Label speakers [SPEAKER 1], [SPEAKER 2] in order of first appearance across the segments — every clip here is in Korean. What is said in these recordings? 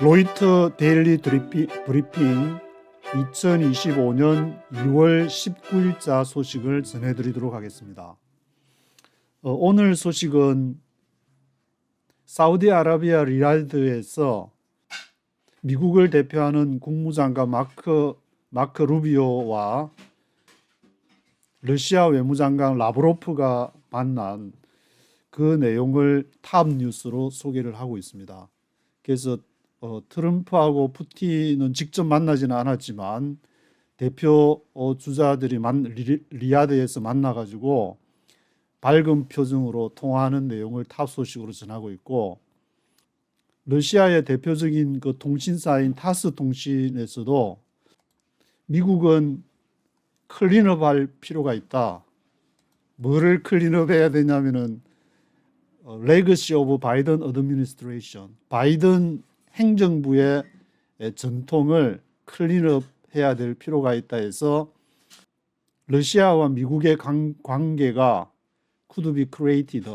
[SPEAKER 1] 로이터 데일리 브리핑 2025년 2월 19일자 소식을 전해드리도록 하겠습니다. 오늘 소식은 사우디아라비아 리야드에서 미국을 대표하는 국무장관 마크 루비오와 러시아 외무장관 라브로프가 만난 그 내용을 탑 뉴스로 소개를 하고 있습니다. 그래서 트럼프하고 푸틴은 직접 만나지는 않았지만 대표 주자들이 리야드에서 만나가지고 밝은 표정으로 통화하는 내용을 탑 소식으로 전하고 있고, 러시아의 대표적인 그 통신사인 타스 통신에서도 미국은 클린업할 필요가 있다. 뭐를 클린업해야 되냐면은 레거시 오브 바이든 어드미니스트레이션, 바이든 행정부의 전통을 클린업 해야 될 필요가 있다 해서 러시아와 미국의 관계가 could be created,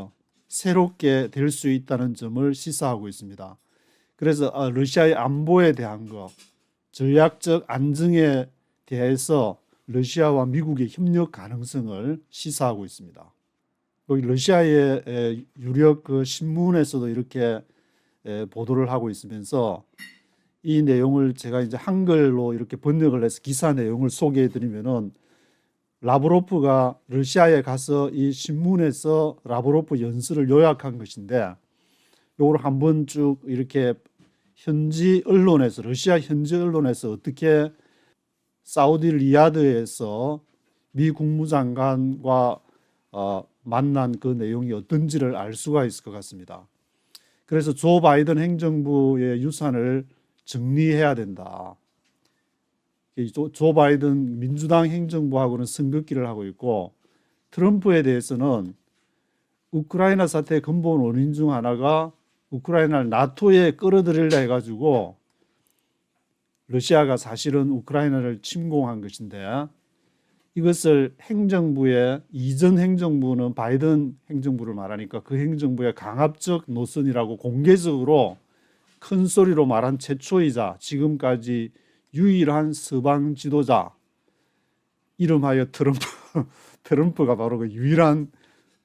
[SPEAKER 1] 새롭게 될 수 있다는 점을 시사하고 있습니다. 그래서 러시아의 안보에 대한 것, 전략적 안정에 대해서 러시아와 미국의 협력 가능성을 시사하고 있습니다. 러시아의 유력 그 신문에서도 이렇게 보도를 하고 있으면서 이 내용을 제가 이제 한글로 이렇게 번역을 해서 기사 내용을 소개해 드리면은, 라브로프가 러시아에 가서 이 신문에서 라브로프 연설을 요약한 것인데, 요걸 한번 쭉 이렇게 현지 언론에서, 러시아 현지 언론에서 어떻게 사우디 리야드에서 미 국무장관과 만난 그 내용이 어떤지를 알 수가 있을 것 같습니다. 그래서 조 바이든 행정부의 유산을 정리해야 된다. 조 바이든 민주당 행정부하고는 선긋기를 하고 있고, 트럼프에 대해서는 우크라이나 사태의 근본 원인 중 하나가 우크라이나를 나토에 끌어들이려 해가지고 러시아가 사실은 우크라이나를 침공한 것인데, 이것을 행정부의 이전 행정부는 바이든 행정부를 말하니까 그 행정부의 강압적 노선이라고 공개적으로 큰 소리로 말한 최초이자 지금까지 유일한 서방 지도자, 이름하여 트럼프가 바로 그 유일한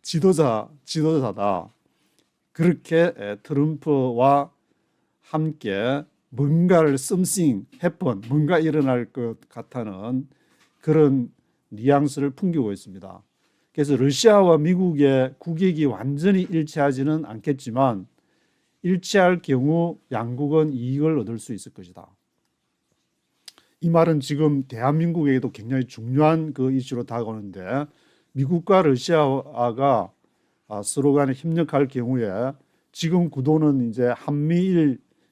[SPEAKER 1] 지도자다. 그렇게 트럼프와 함께 뭔가를 something happen, 뭔가 일어날 것 같다는 그런 뉘앙스를 풍기고 있습니다. 그래서 러시아와 미국의 국익이 완전히 일치하지는 않겠지만 일치할 경우 양국은 이익을 얻을 수 있을 것이다. 이 말은 지금 대한민국에게도 굉장히 중요한 그 이슈로 다가오는데, 미국과 러시아가 서로 간에 협력할 경우에 지금 구도는 이제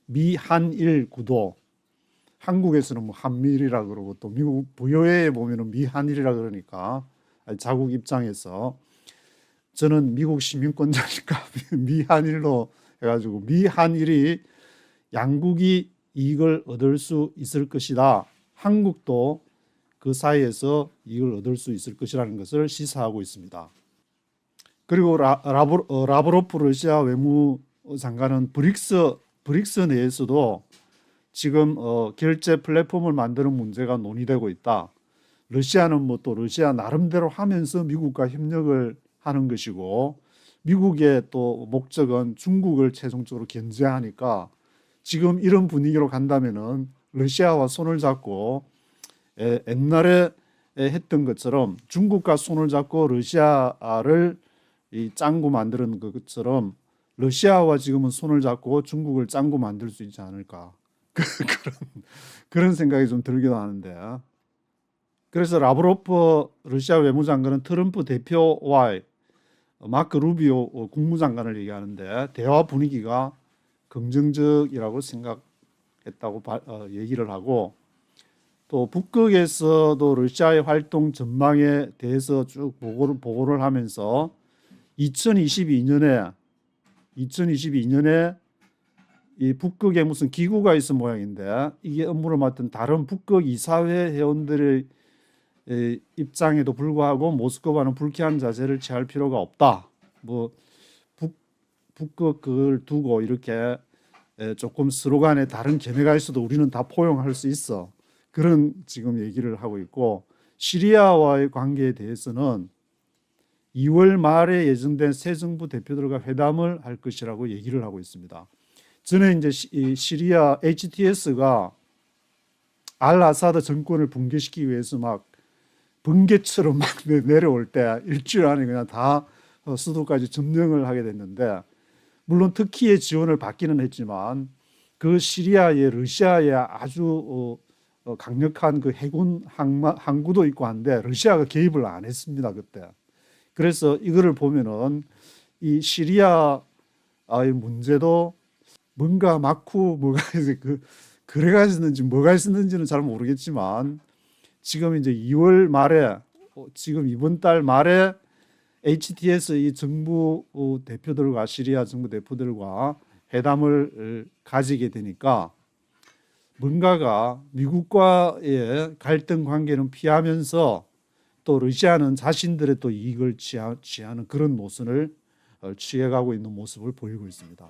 [SPEAKER 1] 미한일 구도, 한국에서는 뭐 한미일이라 그러고 또 미국 부여회에 보면은 미한일이라 그러니까, 자국 입장에서 저는 미국 시민권자니까 미한일로 해가지고 미한일이 양국이 이익을 얻을 수 있을 것이다. 한국도 그 사이에서 이익을 얻을 수 있을 것이라는 것을 시사하고 있습니다. 그리고 라브로프 러시아 외무장관은 브릭스 내에서도 지금 결제 플랫폼을 만드는 문제가 논의되고 있다. 러시아는 뭐 또 러시아 나름대로 하면서 미국과 협력을 하는 것이고, 미국의 또 목적은 중국을 최종적으로 견제하니까 지금 이런 분위기로 간다면은 러시아와 손을 잡고 옛날에 했던 것처럼 중국과 손을 잡고 러시아를 짱구 만드는 것처럼 러시아와 지금은 손을 잡고 중국을 짱구 만들 수 있지 않을까. 그런 생각이 좀 들기도 하는데, 그래서 라브로프 러시아 외무장관은 트럼프 대표와 마크 루비오 국무장관을 얘기하는데 대화 분위기가 긍정적이라고 생각했다고 얘기를 하고, 또 북극에서도 러시아의 활동 전망에 대해서 쭉 보고를 하면서 2022년에 이 북극에 무슨 기구가 있을 모양인데, 이게 업무를 맡은 다른 북극 이사회 회원들의 입장에도 불구하고 모스크바는 불쾌한 자세를 취할 필요가 없다. 뭐 북극을 두고 이렇게 조금 서로 간에 다른 견해가 있어도 우리는 다 포용할 수 있어. 그런 지금 얘기를 하고 있고, 시리아와의 관계에 대해서는 2월 말에 예정된 새 정부 대표들과 회담을 할 것이라고 얘기를 하고 있습니다. 전에 이제 시리아 HTS가 알 아사드 정권을 붕괴시키기 위해서 막 번개처럼 막 내려올 때 일주일 안에 그냥 다 수도까지 점령을 하게 됐는데, 물론 터키의 지원을 받기는 했지만 그 시리아의 러시아의 아주 강력한 그 해군 항구도 있고 한데 러시아가 개입을 안 했습니다 그때. 그래서 이거를 보면은 이 시리아의 문제도 뭔가 막후 뭐가 그래가 있었는지 뭐가 있었는지는 잘 모르겠지만, 지금 이제 2월 말에 지금 이번 달 말에 HTS 이 정부 대표들과 시리아 정부 대표들과 회담을 가지게 되니까 뭔가가 미국과의 갈등 관계는 피하면서 또 러시아는 자신들의 또 이익을 취하는 그런 노선을 취해가고 있는 모습을 보이고 있습니다.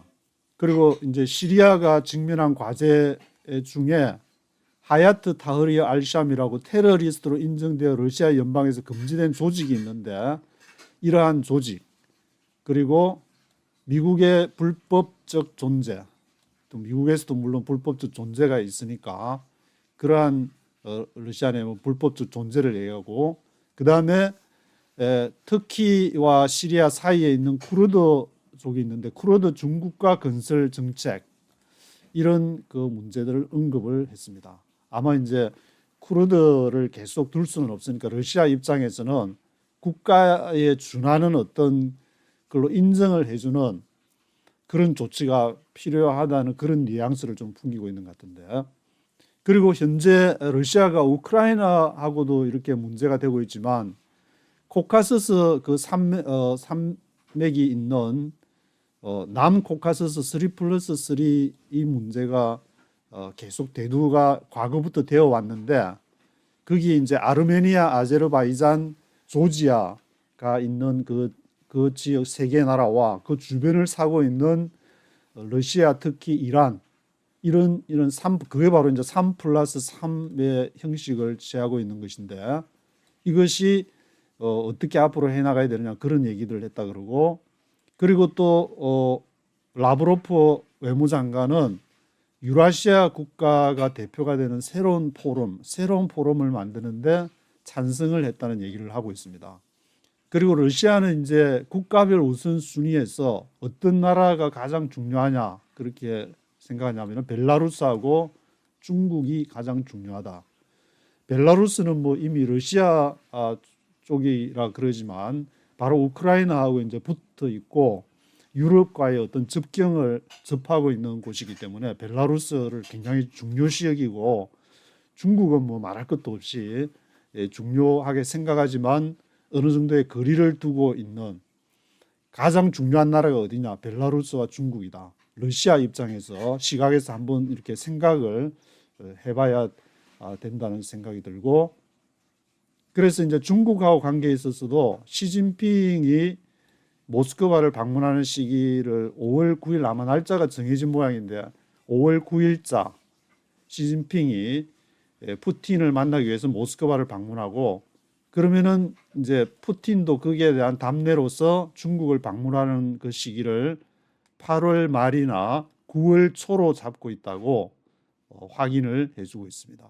[SPEAKER 1] 그리고 이제 시리아가 직면한 과제 중에 하야트 타흐리어 알샴이라고 테러리스트로 인정되어 러시아 연방에서 금지된 조직이 있는데, 이러한 조직 그리고 미국의 불법적 존재, 또 미국에서도 물론 불법적 존재가 있으니까 그러한 러시아 내 불법적 존재를 얘기하고, 그 다음에 터키와 시리아 사이에 있는 쿠르드족이 있는데 쿠르드 중국과 건설 정책, 이런 그 문제들을 언급을 했습니다. 아마 이제 쿠르드를 계속 둘 수는 없으니까 러시아 입장에서는 국가에 준하는 어떤 걸로 인정을 해주는 그런 조치가 필요하다는 그런 뉘앙스를 좀 풍기고 있는 것 같은데, 그리고 현재 러시아가 우크라이나하고도 이렇게 문제가 되고 있지만 코카서스 그 산맥이 있는 남코카서스 3+3 이 문제가 계속 대두가 과거부터 되어 왔는데, 거기 이제 아르메니아, 아제르바이잔, 조지아가 있는 그 지역 세 개 나라와 그 주변을 사고 있는 러시아, 특히 이란, 이런 그게 바로 이제 3+3의 형식을 취하고 있는 것인데, 이것이 어떻게 앞으로 해나가야 되느냐 그런 얘기들을 했다 그러고, 그리고 또 라브로프 외무장관은 유라시아 국가가 대표가 되는 새로운 포럼을 만드는데 찬성을 했다는 얘기를 하고 있습니다. 그리고 러시아는 이제 국가별 우선순위에서 어떤 나라가 가장 중요하냐 그렇게 생각하냐면 벨라루스하고 중국이 가장 중요하다. 벨라루스는 뭐 이미 러시아 쪽이라 그러지만 바로 우크라이나하고 이제 붙어 있고 유럽과의 어떤 접경을 접하고 있는 곳이기 때문에 벨라루스를 굉장히 중요시 여기고, 중국은 뭐 말할 것도 없이 중요하게 생각하지만 어느 정도의 거리를 두고 있는, 가장 중요한 나라가 어디냐, 벨라루스와 중국이다. 러시아 입장에서 시각에서 한번 이렇게 생각을 해봐야 된다는 생각이 들고, 그래서 이제 중국하고 관계에 있어서도 시진핑이 모스크바를 방문하는 시기를 5월 9일, 아마 날짜가 정해진 모양인데 5월 9일자 시진핑이 푸틴을 만나기 위해서 모스크바를 방문하고, 그러면은 이제 푸틴도 거기에 대한 답례로서 중국을 방문하는 그 시기를 8월 말이나 9월 초로 잡고 있다고 확인을 해주고 있습니다.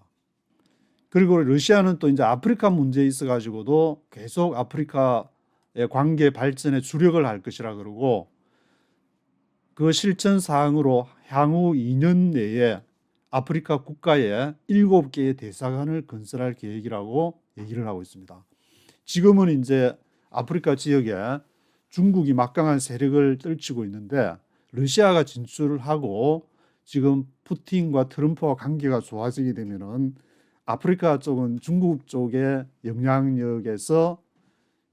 [SPEAKER 1] 그리고 러시아는 또 이제 아프리카 문제에 있어 가지고도 계속 아프리카의 관계 발전에 주력을 할 것이라 그러고, 그 실천 사항으로 향후 2년 내에 아프리카 국가에 7개의 대사관을 건설할 계획이라고 얘기를 하고 있습니다. 지금은 이제 아프리카 지역에 중국이 막강한 세력을 떨치고 있는데, 러시아가 진출을 하고 지금 푸틴과 트럼프와 관계가 좋아지게 되면은 아프리카 쪽은 중국 쪽의 영향력에서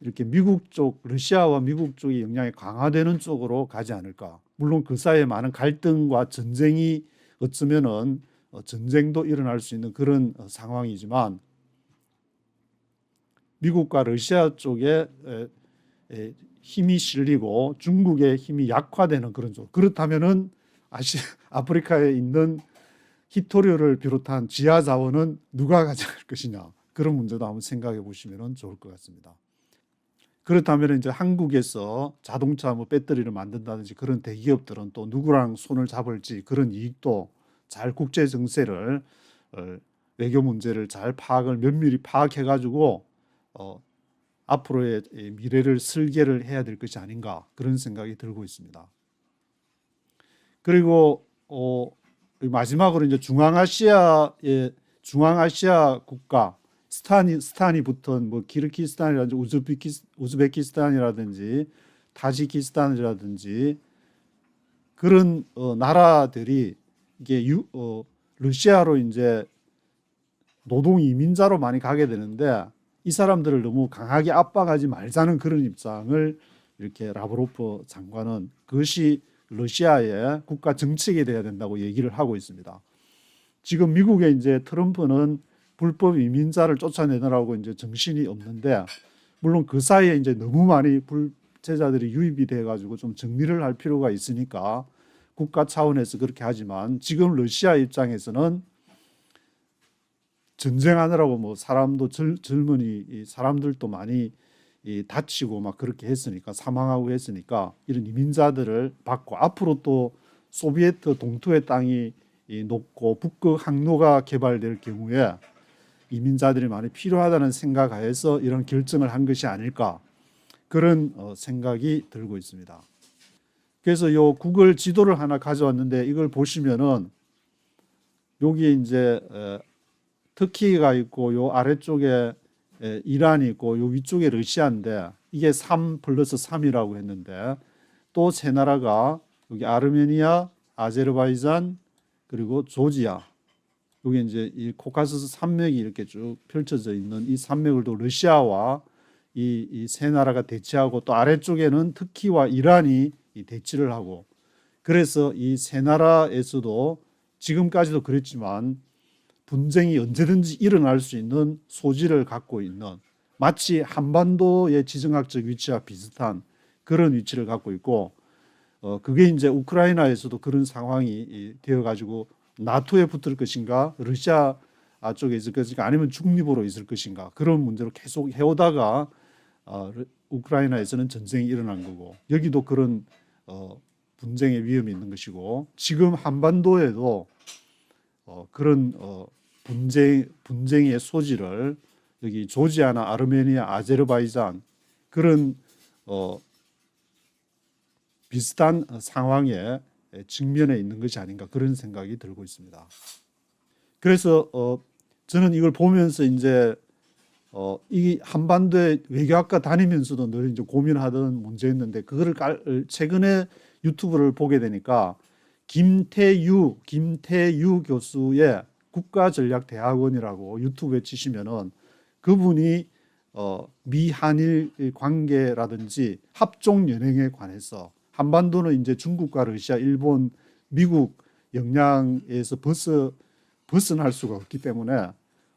[SPEAKER 1] 이렇게 미국 쪽, 러시아와 미국 쪽의 영향이 강화되는 쪽으로 가지 않을까. 물론 그 사이에 많은 갈등과 전쟁이 어쩌면은 전쟁도 일어날 수 있는 그런 상황이지만, 미국과 러시아 쪽에 힘이 실리고 중국의 힘이 약화되는 그런 쪽. 그렇다면은 아프리카에 있는 희토류를 비롯한 지하 자원은 누가 가져갈 것이냐, 그런 문제도 한번 생각해 보시면 좋을 것 같습니다. 그렇다면 이제 한국에서 자동차 뭐 배터리를 만든다든지 그런 대기업들은 또 누구랑 손을 잡을지, 그런 이익도 잘 국제 정세를 외교 문제를 잘 파악을 면밀히 파악해 가지고 앞으로의 미래를 설계를 해야 될 것이 아닌가, 그런 생각이 들고 있습니다. 그리고 마지막으로 이제 중앙아시아 국가, 스탄이 붙은 뭐 키르기스탄이라든지 우즈베키스탄이라든지 타지키스탄이라든지 그런 나라들이 이게 러시아로 이제 노동 이민자로 많이 가게 되는데, 이 사람들을 너무 강하게 압박하지 말자는 그런 입장을 이렇게 라브로프 장관은, 그것이 러시아의 국가 정책이 돼야 된다고 얘기를 하고 있습니다. 지금 미국의 이제 트럼프는 불법 이민자를 쫓아내느라고 이제 정신이 없는데, 물론 그 사이에 이제 너무 많이 불체자들이 유입이 돼 가지고 좀 정리를 할 필요가 있으니까 국가 차원에서 그렇게 하지만, 지금 러시아 입장에서는 전쟁하느라고 뭐 젊은이 사람들도 많이 다치고 막 그렇게 했으니까, 사망하고 했으니까 이런 이민자들을 받고, 앞으로 또 소비에트 동투의 땅이 높고 북극 항로가 개발될 경우에 이민자들이 많이 필요하다는 생각하에서 이런 결정을 한 것이 아닐까, 그런 생각이 들고 있습니다. 그래서 요 구글 지도를 하나 가져왔는데, 이걸 보시면은 여기 이제 터키가 있고 요 아래쪽에 이란이 있고 요 위쪽에 러시아인데, 이게 3+3이라고 했는데, 또 세 나라가 여기 아르메니아, 아제르바이잔, 그리고 조지아, 여기 이제 이 코카서스 산맥이 이렇게 쭉 펼쳐져 있는 이 산맥을 또 러시아와 이 세 나라가 대치하고, 또 아래쪽에는 터키와 이란이 대치를 하고, 그래서 이 세 나라에서도 지금까지도 그랬지만 분쟁이 언제든지 일어날 수 있는 소지를 갖고 있는, 마치 한반도의 지정학적 위치와 비슷한 그런 위치를 갖고 있고, 그게 이제 우크라이나에서도 그런 상황이 되어 가지고 나토에 붙을 것인가, 러시아 쪽에 있을 것인가, 아니면 중립으로 있을 것인가, 그런 문제로 계속 해오다가 우크라이나에서는 전쟁이 일어난 거고, 여기도 그런 분쟁의 위험이 있는 것이고, 지금 한반도에도 그런 분쟁의 소지를 여기 조지아나 아르메니아, 아제르바이잔, 그런 비슷한 상황에 직면해 있는 것이 아닌가, 그런 생각이 들고 있습니다. 그래서 저는 이걸 보면서 이제 이 한반도의 외교학과 다니면서도 늘 이제 고민하던 문제였는데, 그거를 최근에 유튜브를 보게 되니까 김태유 교수의 국가전략대학원이라고 유튜브에 치시면은, 그분이 미한일 관계라든지 합종 연행에 관해서, 한반도는 이제 중국과 러시아, 일본, 미국 영향에서 벗어날 수가 없기 때문에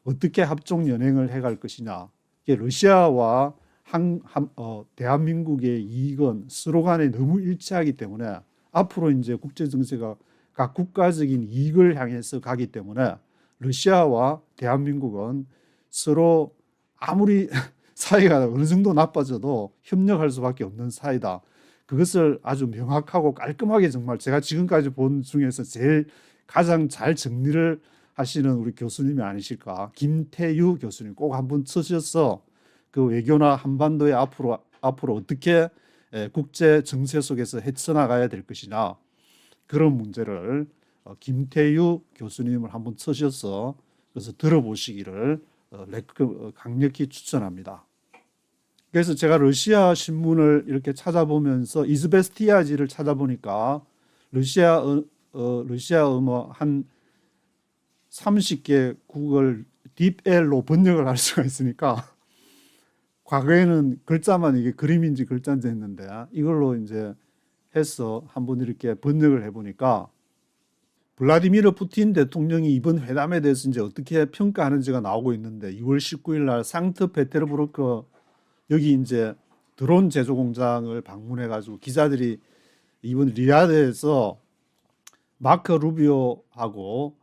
[SPEAKER 1] 어떻게 합종 연행을 해갈 것이냐, 이게 러시아와 대한민국의 이익은 서로 간에 너무 일치하기 때문에, 앞으로 이제 국제 정세가 각 국가적인 이익을 향해서 가기 때문에 러시아와 대한민국은 서로 아무리 사이가 어느 정도 나빠져도 협력할 수밖에 없는 사이다. 그것을 아주 명확하고 깔끔하게, 정말 제가 지금까지 본 중에서 제일 가장 잘 정리를 하시는 우리 교수님이 아니실까. 김태유 교수님 꼭 한번 쓰셔서 그 외교나 한반도의 앞으로 어떻게 국제 정세 속에서 헤쳐나가야 될 것이냐, 그런 문제를 김태유 교수님을 한번 쓰셔서 그래서 들어보시기를 강력히 추천합니다. 그래서 제가 러시아 신문을 이렇게 찾아보면서 이즈베스티아지를 찾아보니까 러시아어 한 30개 국을 딥L로 번역을 할 수가 있으니까, 과거에는 글자만 이게 그림인지 글자인지 했는데, 이걸로 이제 해서 한번 이렇게 번역을 해보니까, 블라디미르 푸틴 대통령이 이번 회담에 대해서 이제 어떻게 평가하는지가 나오고 있는데, 6월 19일 날 상트페테르부르크, 여기 이제 드론 제조 공장을 방문해 가지고 기자들이 이번 리야드에서 마크 루비오하고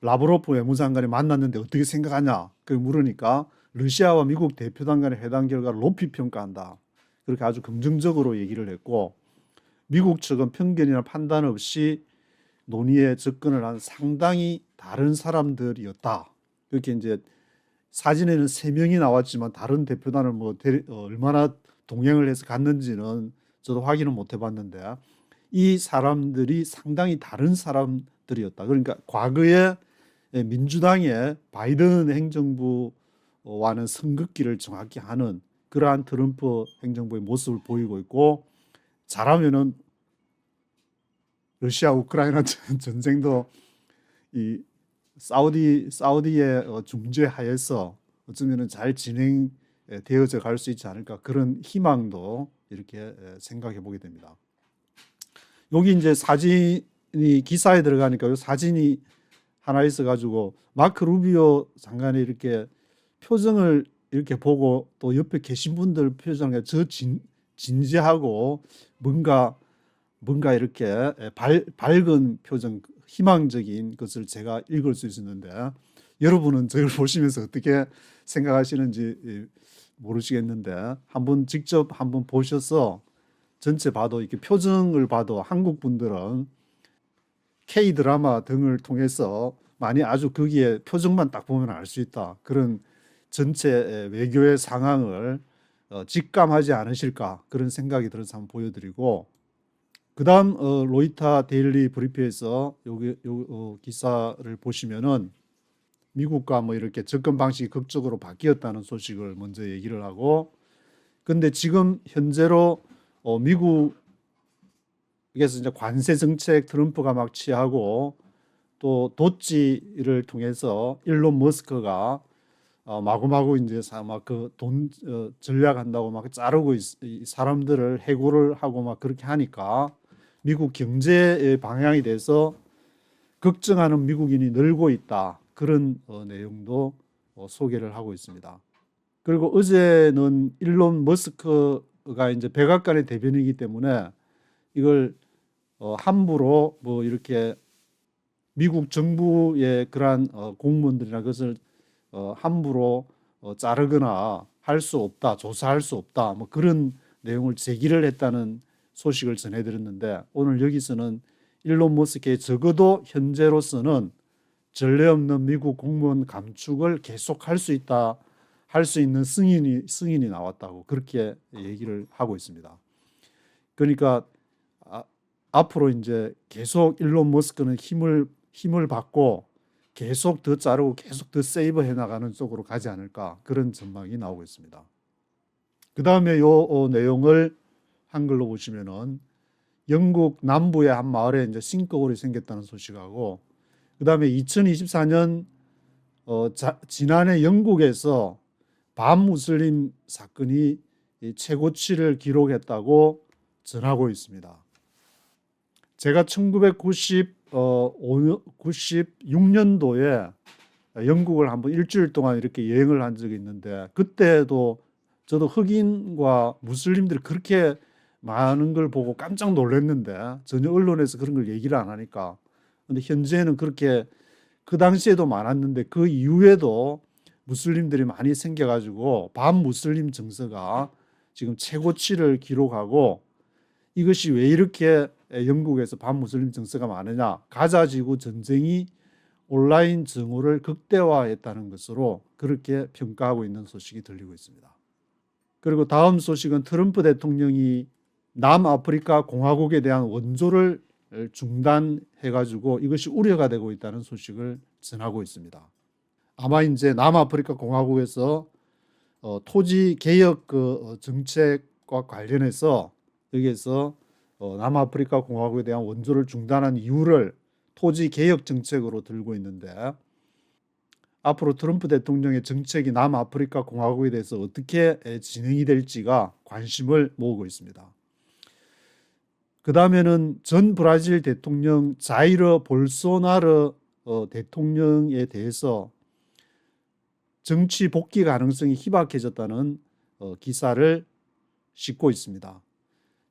[SPEAKER 1] 라브로프 외무장관이 만났는데 어떻게 생각하냐? 그 물으니까 러시아와 미국 대표단 간의 회담 결과를 높이 평가한다. 그렇게 아주 긍정적으로 얘기를 했고 미국 측은 편견이나 판단 없이 논의에 접근을 한 상당히 다른 사람들이었다. 이렇게 이제 사진에는 3명이 나왔지만 다른 대표단을 얼마나 동행을 해서 갔는지는 저도 확인을 못 해봤는데 이 사람들이 상당히 다른 사람들이었다. 그러니까 과거에 민주당의 바이든 행정부와는 선긋기를 정확히 하는 그러한 트럼프 행정부의 모습을 보이고 있고 잘하면은 러시아 우크라이나 전쟁도 이 사우디의 중재 하에서 어쩌면은 잘 진행되어져 갈 수 있지 않을까 그런 희망도 이렇게 생각해 보게 됩니다. 여기 이제 사진이 기사에 들어가니까 이 사진이 하나 있어가지고 마크 루비오 장관이 이렇게 표정을 이렇게 보고 또 옆에 계신 분들 표정에 진지하고 뭔가 이렇게 밝은 표정, 희망적인 것을 제가 읽을 수 있었는데 여러분은 저를 보시면서 어떻게 생각하시는지 모르시겠는데 직접 한번 보셔서 전체 봐도 이렇게 표정을 봐도 한국 분들은 K 드라마 등을 통해서 많이 아주 거기에 표정만 딱 보면 알 수 있다. 그런 전체 외교의 상황을 직감하지 않으실까 그런 생각이 들어서 한번 보여드리고 그다음 로이터 데일리 브리프에서 기사를 보시면은 미국과 뭐 이렇게 접근 방식이 극적으로 바뀌었다는 소식을 먼저 얘기를 하고 근데 지금 현재로 미국에서 이제 관세 정책 트럼프가 막 취하고 또 도찌를 통해서 일론 머스크가 마구마구 이제 막 그 돈 전략한다고 막 자르고 사람들을 해고를 하고 막 그렇게 하니까 미국 경제의 방향이 돼서 걱정하는 미국인이 늘고 있다. 그런 내용도 소개를 하고 있습니다. 그리고 어제는 일론 머스크가 이제 백악관의 대변이기 때문에 이걸 함부로 뭐 이렇게 미국 정부의 그러한 공무원들이나 그것을 함부로 자르거나 할 수 없다, 조사할 수 없다, 뭐 그런 내용을 제기를 했다는 소식을 전해드렸는데 오늘 여기서는 일론 머스크의 적어도 현재로서는 전례 없는 미국 공무원 감축을 계속할 수 있다, 할 수 있는 승인이 나왔다고 그렇게 얘기를 하고 있습니다. 그러니까 앞으로 이제 계속 일론 머스크는 힘을 받고 계속 더 자르고 계속 더 세이브해 나가는 쪽으로 가지 않을까 그런 전망이 나오고 있습니다. 그 다음에 요 내용을 한글로 보시면은 영국 남부의 한 마을에 이제 싱크홀이 생겼다는 소식하고 그 다음에 2024년 지난해 영국에서 반무슬림 사건이 최고치를 기록했다고 전하고 있습니다. 제가 1996년도에 영국을 한번 일주일 동안 이렇게 여행을 한 적이 있는데 그때도 저도 흑인과 무슬림들이 그렇게 많은 걸 보고 깜짝 놀랐는데 전혀 언론에서 그런 걸 얘기를 안 하니까 근데 현재는 그렇게 그 당시에도 많았는데 그 이후에도 무슬림들이 많이 생겨가지고 반무슬림 정서가 지금 최고치를 기록하고 이것이 왜 이렇게 영국에서 반무슬림 정서가 많으냐 가자지구 전쟁이 온라인 증오를 극대화했다는 것으로 그렇게 평가하고 있는 소식이 들리고 있습니다. 그리고 다음 소식은 트럼프 대통령이 남아프리카 공화국에 대한 원조를 중단해가지고 이것이 우려가 되고 있다는 소식을 전하고 있습니다. 아마 이제 남아프리카 공화국에서 토지 개혁 정책과 관련해서 여기에서 남아프리카 공화국에 대한 원조를 중단한 이유를 토지 개혁 정책으로 들고 있는데 앞으로 트럼프 대통령의 정책이 남아프리카 공화국에 대해서 어떻게 진행이 될지가 관심을 모으고 있습니다. 그 다음에는 전 브라질 대통령 자이르 볼소나르 대통령에 대해서 정치 복귀 가능성이 희박해졌다는 기사를 싣고 있습니다.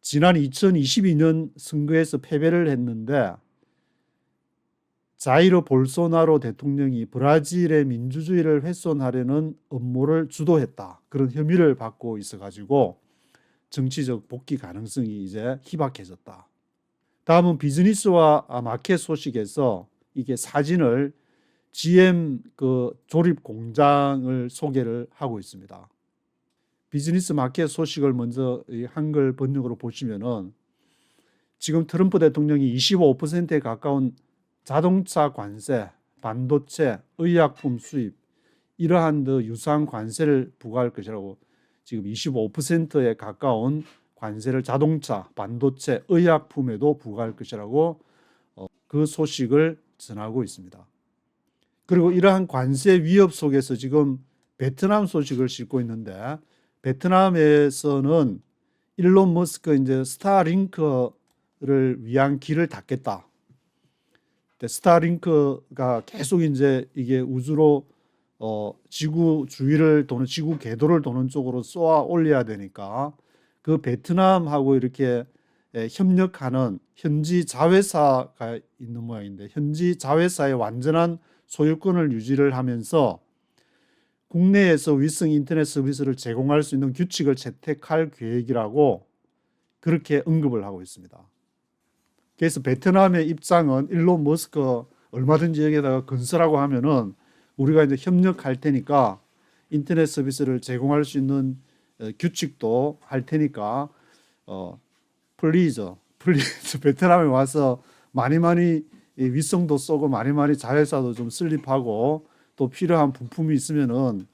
[SPEAKER 1] 지난 2022년 선거에서 패배를 했는데 자이르 볼소나로 대통령이 브라질의 민주주의를 훼손하려는 음모를 주도했다. 그런 혐의를 받고 있어가지고 정치적 복귀 가능성이 이제 희박해졌다. 다음은 비즈니스와 마켓 소식에서 이게 사진을 GM 그 조립 공장을 소개를 하고 있습니다. 비즈니스 마켓 소식을 먼저 한글 번역으로 보시면은 지금 트럼프 대통령이 25%에 가까운 자동차 관세, 반도체, 의약품 수입 이러한 유사한 관세를 부과할 것이라고 지금 25%에 가까운 관세를 자동차, 반도체, 의약품에도 부과할 것이라고 그 소식을 전하고 있습니다. 그리고 이러한 관세 위협 속에서 지금 베트남 소식을 싣고 있는데 베트남에서는 일론 머스크 이제 스타링크를 위한 길을 닫겠다. 스타링크가 계속 이제 이게 우주로 지구 주위를 도는 지구 궤도를 도는 쪽으로 쏘아 올려야 되니까 그 베트남하고 이렇게 협력하는 현지 자회사가 있는 모양인데 현지 자회사의 완전한 소유권을 유지를 하면서 국내에서 위성 인터넷 서비스를 제공할 수 있는 규칙을 채택할 계획이라고 그렇게 언급을 하고 있습니다. 그래서 베트남의 입장은 일론 머스크 얼마든지 여기다가 건설하고 하면은 우리가 이제 협력할 테니까 인터넷 서비스를 제공할 수 있는 규칙도 할 테니까 플리즈 베트남에 와서 많이 위성도 쏘고 많이 자회사도 좀 설립하고 또 필요한 부품이 있으면은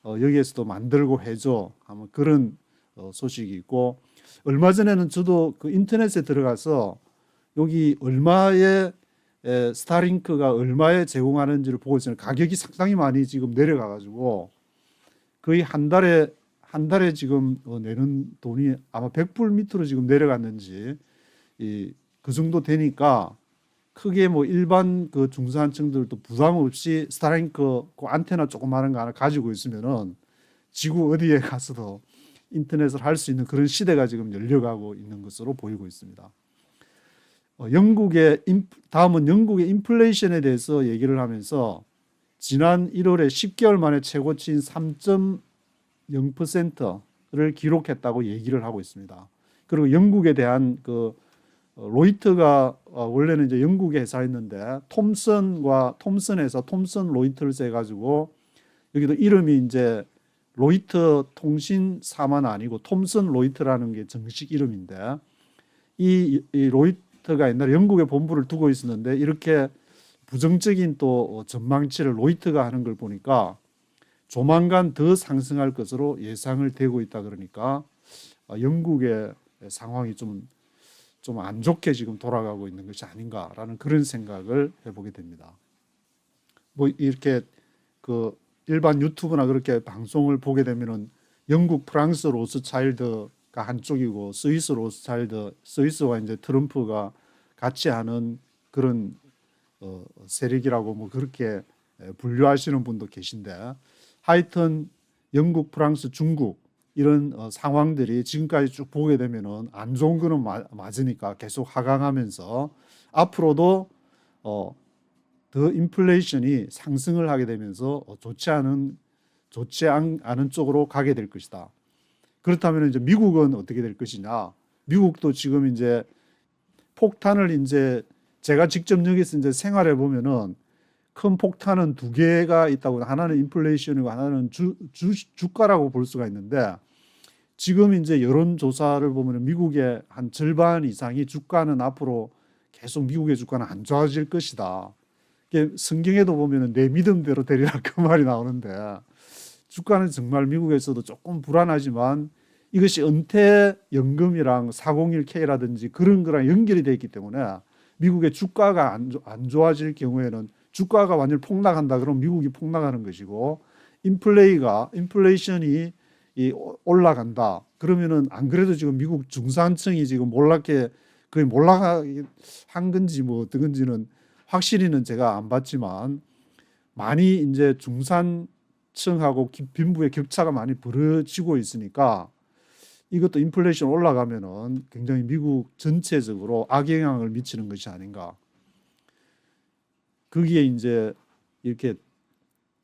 [SPEAKER 1] 여기에서도 만들고 해줘 하면 그런 소식이 있고 얼마 전에는 저도 그 인터넷에 들어가서 여기 얼마에 스타링크가 얼마에 제공하는지를 보고 있어요. 가격이 상당히 많이 지금 내려가 가지고 거의 한 달에 지금 내는 돈이 아마 100불 밑으로 지금 내려갔는지 그 정도 되니까 크게 뭐 일반 그 중산층들도 부담 없이 스타링크 그 안테나 조그마한 거 하나 가지고 있으면은 지구 어디에 가서도 인터넷을 할 수 있는 그런 시대가 지금 열려가고 있는 것으로 보이고 있습니다. 다음은 영국의 인플레이션에 대해서 얘기를 하면서 지난 1월에 10개월 만에 최고치인 3.0%를 기록했다고 얘기를 하고 있습니다. 그리고 영국에 대한 그 로이터가 원래는 이제 영국의 회사였는데 톰슨에서 톰슨 로이터스 해가지고 여기도 이름이 이제 로이터 통신사만 아니고 톰슨 로이터라는 게 정식 이름인데 이 로이터가 옛날에 영국에 본부를 두고 있었는데 이렇게 부정적인 또 전망치를 로이터가 하는 걸 보니까 조만간 더 상승할 것으로 예상을 되고 있다 그러니까 영국의 상황이 좀 안 좋게 지금 돌아가고 있는 것이 아닌가라는 그런 생각을 해보게 됩니다. 뭐 이렇게 그 일반 유튜브나 그렇게 방송을 보게 되면은 영국, 프랑스 로스차일드가 한쪽이고 스위스 로스차일드, 스위스와 이제 트럼프가 같이 하는 그런 세력이라고 뭐 그렇게 분류하시는 분도 계신데 하여튼 영국, 프랑스, 중국 이런 상황들이 지금까지 쭉 보게 되면은 안 좋은 거는 맞으니까 계속 하강하면서 앞으로도 더 인플레이션이 상승을 하게 되면서 좋지 않은 쪽으로 가게 될 것이다. 그렇다면 이제 미국은 어떻게 될 것이냐? 미국도 지금 이제 폭탄을 이제 제가 직접 여기서 이제 생활해 보면은 큰 폭탄은 두 개가 있다고 하나는 인플레이션이고 하나는 주가라고 볼 수가 있는데 지금 이제 여론조사를 보면 미국의 한 절반 이상이 주가는 앞으로 계속 미국의 주가는 안 좋아질 것이다. 성경에도 보면 내 믿음대로 되리라 그 말이 나오는데 주가는 정말 미국에서도 조금 불안하지만 이것이 은퇴연금이랑 401k라든지 그런 거랑 연결이 되어 있기 때문에 미국의 주가가 안 좋아질 경우에는 주가가 완전히 폭락한다 그러면 미국이 폭락하는 것이고 인플레이션이 올라간다 그러면은 안 그래도 지금 미국 중산층이 지금 거의 몰락한 건지 뭐 어떤 건지는 확실히는 제가 안 봤지만 많이 이제 중산층하고 빈부의 격차가 많이 벌어지고 있으니까 이것도 인플레이션 올라가면은 굉장히 미국 전체적으로 악영향을 미치는 것이 아닌가. 거기에 이제 이렇게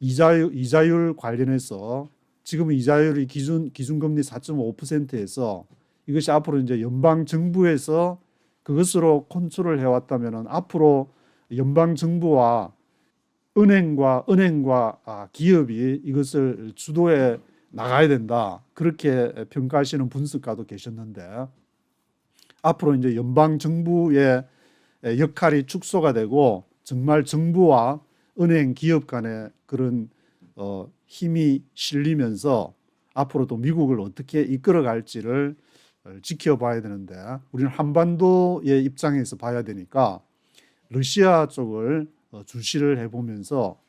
[SPEAKER 1] 이자율 관련해서 지금 이자율이 기준금리 4.5%에서 이것이 앞으로 이제 연방 정부에서 그것으로 컨트롤 해왔다면은 앞으로 연방 정부와 은행과 기업이 이것을 주도해 나가야 된다. 그렇게 평가하시는 분석가도 계셨는데 앞으로 이제 연방 정부의 역할이 축소가 되고 정말 정부와 은행 기업 간의 그런 힘이 실리면서 앞으로도 미국을 어떻게 이끌어갈지를 지켜봐야 되는데 우리는 한반도의 입장에서 봐야 되니까 러시아 쪽을 주시를 해보면서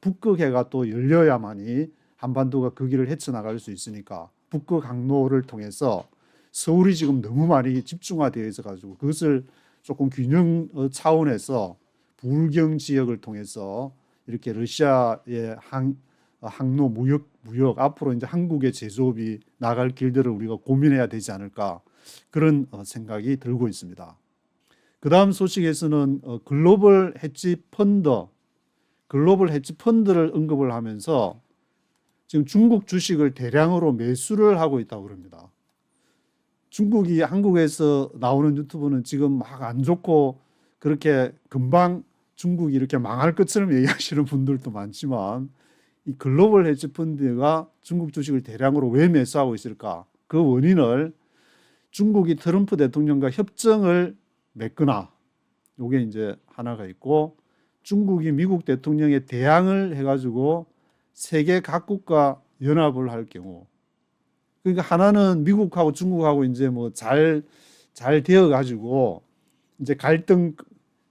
[SPEAKER 1] 북극해가 또 열려야만이 한반도가 그 길을 헤쳐나갈 수 있으니까 북극 항로를 통해서 서울이 지금 너무 많이 집중화되어 있어가지고 그것을 조금 균형 차원에서 부울경 지역을 통해서 이렇게 러시아의 항로 무역 앞으로 이제 한국의 제조업이 나갈 길들을 우리가 고민해야 되지 않을까 그런 생각이 들고 있습니다. 그 다음 소식에서는 글로벌 헤지 펀드를 언급을 하면서 지금 중국 주식을 대량으로 매수를 하고 있다고 그럽니다. 중국이 한국에서 나오는 유튜브는 지금 막 안 좋고 그렇게 금방 중국이 이렇게 망할 것처럼 얘기하시는 분들도 많지만 이 글로벌 헤지 펀드가 중국 주식을 대량으로 왜 매수하고 있을까? 그 원인을 중국이 트럼프 대통령과 협정을 맺거나 요게 이제 하나가 있고 중국이 미국 대통령에 대항을 해가지고 세계 각국과 연합을 할 경우 그러니까 하나는 미국하고 중국하고 이제 뭐 잘 되어 가지고 이제 갈등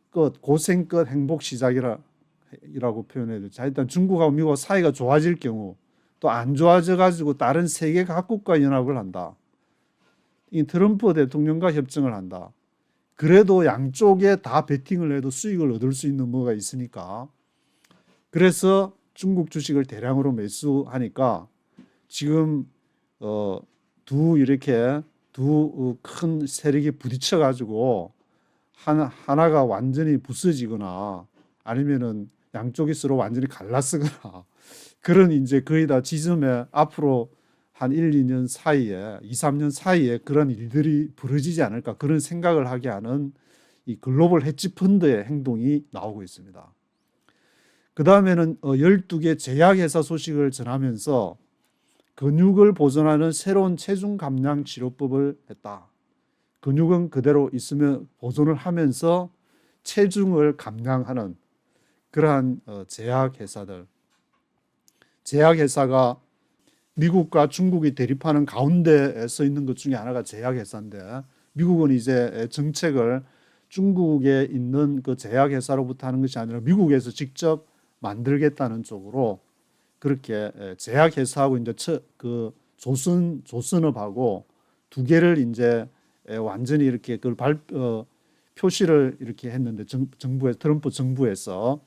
[SPEAKER 1] 끝 고생 끝 행복 시작이라고 표현해야 되죠. 일단 중국하고 미국 사이가 좋아질 경우 또 안 좋아져 가지고 다른 세계 각국과 연합을 한다. 이 트럼프 대통령과 협정을 한다. 그래도 양쪽에 다 베팅을 해도 수익을 얻을 수 있는 뭐가 있으니까 그래서 중국 주식을 대량으로 매수하니까 지금 두 큰 세력이 부딪혀 가지고 하나가 완전히 부서지거나 아니면은 양쪽이 서로 완전히 갈라서거나 그런 이제 거의 다 지점에 앞으로 한 1, 2년 사이에 2, 3년 사이에 그런 일들이 벌어지지 않을까 그런 생각을 하게 하는 이 글로벌 헤지 펀드의 행동이 나오고 있습니다. 그 다음에는 12개 제약회사 소식을 전하면서 근육을 보존하는 새로운 체중 감량 치료법을 했다. 근육은 그대로 있으면 보존을 하면서 체중을 감량하는 그러한 제약회사들. 제약회사가 미국과 중국이 대립하는 가운데에 서 있는 것 중에 하나가 제약회사인데 미국은 이제 정책을 중국에 있는 그 제약회사로부터 하는 것이 아니라 미국에서 직접 만들겠다는 쪽으로 그렇게 제약회사하고 이제 그 조선업하고 두 개를 이제 완전히 이렇게 그걸 표시를 이렇게 했는데 트럼프 정부에서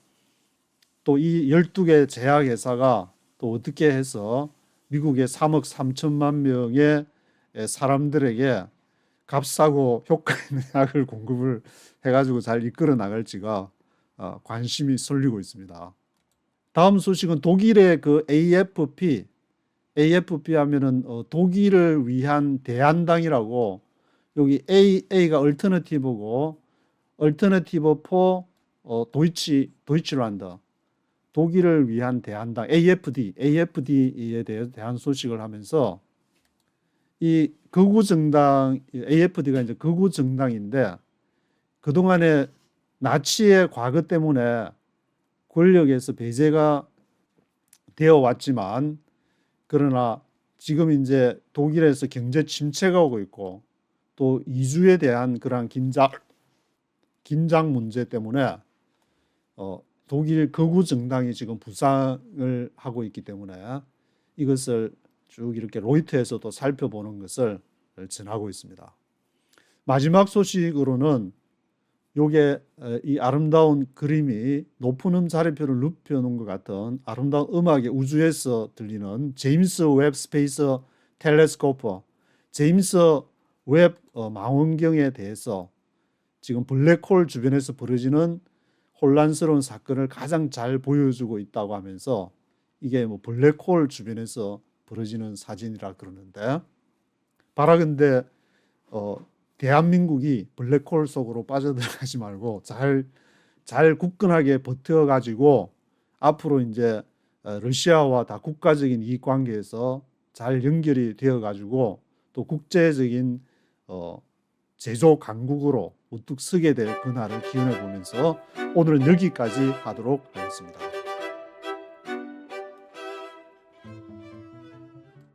[SPEAKER 1] 또 이 12개 제약회사가 또 어떻게 해서 미국의 3억 3천만 명의 사람들에게 값싸고 효과 있는 약을 공급을 해가지고 잘 이끌어 나갈지가 관심이 쏠리고 있습니다. 다음 소식은 독일의 그 AFP 하면은 독일을 위한 대한당이라고 여기 A가 얼터너티브고 얼터너티브 포 도이치란드 독일을 위한 대한당 AFD에 대한 소식을 하면서 이 극우 정당 AFD가 이제 극우 정당인데 그동안에 나치의 과거 때문에 권력에서 배제가 되어 왔지만 그러나 지금 이제 독일에서 경제 침체가 오고 있고 또 이주에 대한 그러한 긴장 문제 때문에 독일 극우 정당이 지금 부상을 하고 있기 때문에 이것을 쭉 이렇게 로이터에서도 살펴보는 것을 전하고 있습니다. 마지막 소식으로는 요게 이 아름다운 그림이 높은 음자리표를 눕혀놓은 것 같은 아름다운 음악의 우주에서 들리는 제임스 웹 스페이스 텔레스코프 제임스 웹 망원경에 대해서 지금 블랙홀 주변에서 벌어지는 혼란스러운 사건을 가장 잘 보여주고 있다고 하면서 이게 뭐 블랙홀 주변에서 벌어지는 사진이라 그러는데, 바라건대 대한민국이 블랙홀 속으로 빠져들어가지 말고 잘 굳건하게 버텨가지고 앞으로 이제 러시아와 다 국가적인 이익 관계에서 잘 연결이 되어가지고 또 국제적인 제조 강국으로 우뚝 서게 될 그날을 기원해 보면서 오늘은 여기까지 하도록 하겠습니다.